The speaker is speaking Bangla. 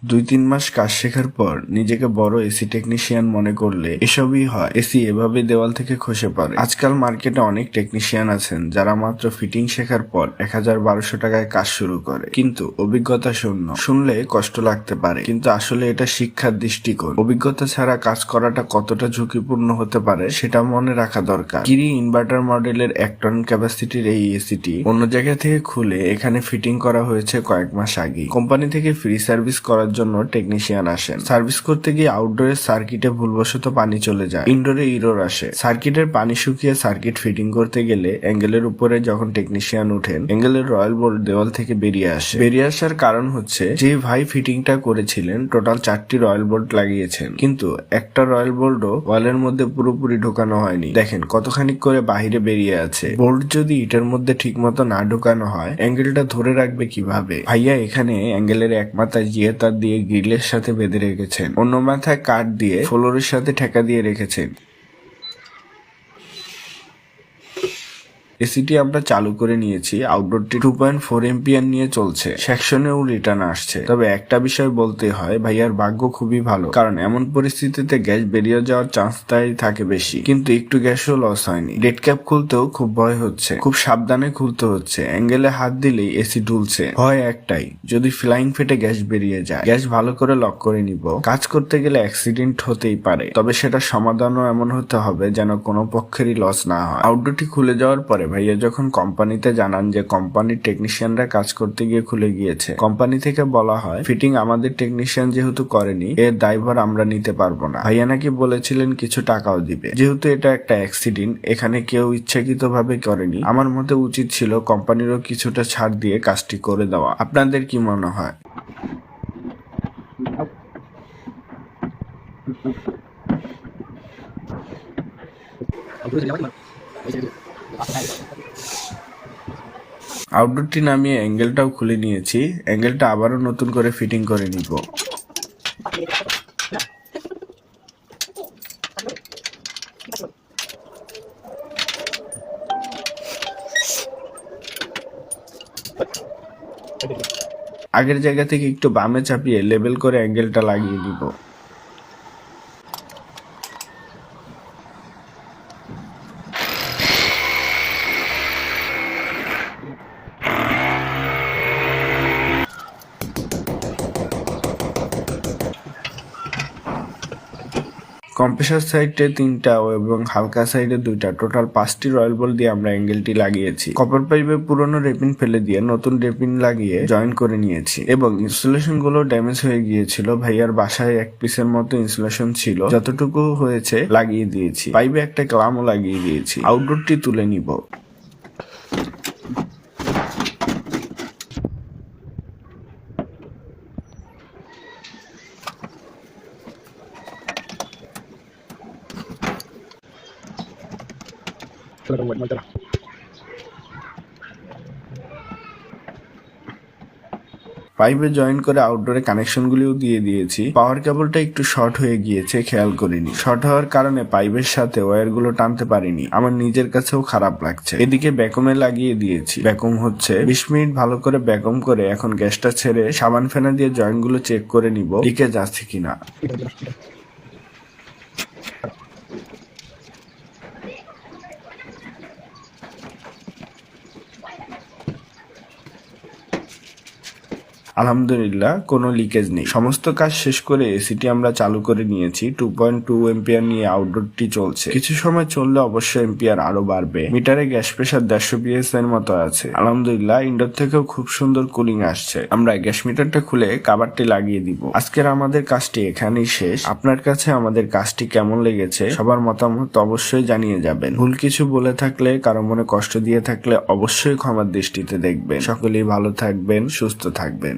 2-3 মাস কাজ শেখার পর নিজেকে বড় এসি টেকনিশিয়ান মনে করলে এসবই হয়। এসি এভাবে দেওয়াল থেকে খসে পড়ে। আজকাল মার্কেটে অনেক টেকনিশিয়ান আছেন যারা মাত্র ফিটিং শেখার পর 1000-1200 টাকায় কাজ শুরু করে, কিন্তু অভিজ্ঞতা শূন্য। শুনলে কষ্ট লাগতে পারে, কিন্তু আসলে এটা শিক্ষার দৃষ্টিকোণ। অভিজ্ঞতা ছাড়া কাজ করাটা কতটা ঝুঁকিপূর্ণ হতে পারে সেটা মনে রাখা দরকার। কিরি ইনভার্টার মডেলের 1 টন ক্যাপাসিটির এই এসিটি অন্য জায়গা থেকে খুলে এখানে ফিটিং করা হয়েছে কয়েক মাস আগে। কোম্পানি থেকে ফ্রি সার্ভিস করার জন্য টেকনিশিয়ান আসেন। সার্ভিস করতে গিয়ে আউটডোরের সার্কিটে ভুলবশত পানি চলে যায়, ইনডোরে ইরর আসে। সার্কিটের পানি শুকিয়ে সার্কিট ফিটিং করতে গেলে অ্যাঙ্গেলের উপরে যখন টেকনিশিয়ান উঠেন, অ্যাঙ্গেলের রয়্যাল বোল্ট দেওয়াল থেকে বেরিয়ে আসে। বেরিয়ে আসার কারণ হচ্ছে যে ভাই ফিটিংটা করেছিলেন টোটাল 4টি রয়্যাল বোল্ট লাগিয়েছেন, কিন্তু একটা রয়্যাল বোল্টও ওয়ালের মধ্যে পুরোপুরি ঢোকানো হয়নি। দেখেন কতখানি করে বাহিরে বেরিয়ে আছে। বোল্ট যদি ইটের মধ্যে ঠিক মতো না ঢোকানো হয়, অ্যাঙ্গেলটা ধরে রাখবে কিভাবে? ভাইয়া এখানে অ্যাঙ্গেলের এক মাথায় জিয়ে তার দিয়ে গ্রিলের সাথে বেঁধে রেখেছেন, অন্য মাথায় কাঠ দিয়ে ফ্লোরের সাথে ঠেকা দিয়ে রেখেছেন। এসিটি আমরা চালু করে নিয়েছি। আউটডোরটি 2.4 এম্পিয়ার নিয়ে চলছে, সেকশনেও রিটার্ন আসছে। তবে একটা বিষয় বলতে হয়, ভাইয়ার ভাগ্য খুবই ভালো, কারণ এমন পরিস্থিতিতে গ্যাস বেরিয়ে যাওয়ার চান্সটাই থাকে বেশি, কিন্তু একটু গ্যাসও লস হয়নি। ডেড ক্যাপ খুলতেও খুব ভয় হচ্ছে, খুব সাবধানে খুলতে হচ্ছে। অ্যাঙ্গেলে হাত দিলেই এসি ঢুলছে। ভয় একটাই, যদি ফ্লাইং ফেটে গ্যাস বেরিয়ে যায়। গ্যাস ভালো করে লক করে নিব। কাজ করতে গেলে অ্যাক্সিডেন্ট হতেই পারে, তবে সেটা সমাধানও এমন হতে হবে যেন কোনো পক্ষেরই লস না হয়। আউটডোরটি খুলে যাওয়ার পরে ভাইয়া যখন কোম্পানিতে জানান যে কোম্পানির টেকনিশিয়ানরা কাজ করতে গিয়ে খুলে গিয়েছে, কোম্পানি থেকে বলা হয় ফিটিং আমাদের টেকনিশিয়ান যেহেতু করেনি, এর দায়ভার আমরা নিতে পারবো না। ভাইয়া নাকি বলেছিলেন কিছু টাকাও দিবে। যেহেতু এটা একটা অ্যাক্সিডেন্ট, এখানে কেউ ইচ্ছাকৃত ভাবে করেনি। আমার মতে উচিত ছিল কোম্পানিরও কিছুটা ছাড় দিয়ে কাজটি করে দেওয়া। আপনাদের কি মনে হয়? আউটডোরটি নামিয়ে অ্যাঙ্গেলটাও খুলে নিয়েছি। অ্যাঙ্গেলটা আবারও নতুন করে ফিটিং করে নিব। আগের জায়গা থেকে একটু বামে চাপিয়ে লেবেল করে অ্যাঙ্গেলটা লাগিয়ে দিব। কম্প্রেসার সাইডে 3টা এবং হালকা সাইডে 2টা, টোটাল 5টি রয়্যাল বোল্ট দিয়ে আমরা অ্যাঙ্গেলটি লাগিয়েছি। কপার পাইপে পুরনো রেপিন ফেলে দিয়ে নতুন রেপিন লাগিয়ে জয়েন করে নিয়েছি, এবং ইনসুলেশন গুলো ড্যামেজ হয়ে গিয়েছিল। ভাইয়ার বাসায় 1 পিসের মতো ইনসুলেশন ছিল, যতটুকু হয়েছে লাগিয়ে দিয়েছি। পাইপে একটা ক্লামও লাগিয়ে দিয়েছি। আউটডোরটি তুলে নিব। পাইপে জয়েন করে আউটডোরে কানেকশনগুলিও দিয়ে দিয়েছি। পাওয়ার কেবলটা একটু শর্ট হয়ে গিয়েছে, খেয়াল করিনি। শর্ট হওয়ার কারণে পাইপের সাথে ওয়্যারগুলো টানতে পারিনি। আমার নিজের কাছেও খারাপ লাগছে। এদিকে ব্যাকমে লাগিয়ে দিয়েছি। ব্যাকম হচ্ছে। 20 মিনিট ভালো করে ব্যাকম করে এখন গ্যাসটা ছেড়ে সাবান ফেনা দিয়ে জয়েন্টগুলো চেক করে নিব, লিকেজ আছে কিনা। আলহামদুলিল্লাহ কোনো লিকেজ নেই। সমস্ত কাজ শেষ করে এসিটি আমরা চালু করে নিয়েছি। 2.2 এম্পিয়ার নিয়ে আউটডোরটি চলছে। কিছু সময় চললে অবশ্যই এম্পিয়ার আরো বাড়বে। মিটারে গ্যাস প্রেসার 150 PSI এর মতো আছে। আলহামদুলিল্লাহ ইনডোর থেকেও খুব সুন্দর কুলিং আসছে। আমরা গ্যাস মিটারটা খুলে কাভারটি লাগিয়ে দিব। আজকের আমাদের কাজটি এখানেই শেষ। আপনার কাছে আমাদের কাজটি কেমন লেগেছে সবার মতামত অবশ্যই জানিয়ে যাবেন। ভুল কিছু বলে থাকলে, কারো মনে কষ্ট দিয়ে থাকলে অবশ্যই ক্ষমার দৃষ্টিতে দেখবেন। সকলেই ভালো থাকবেন, সুস্থ থাকবেন।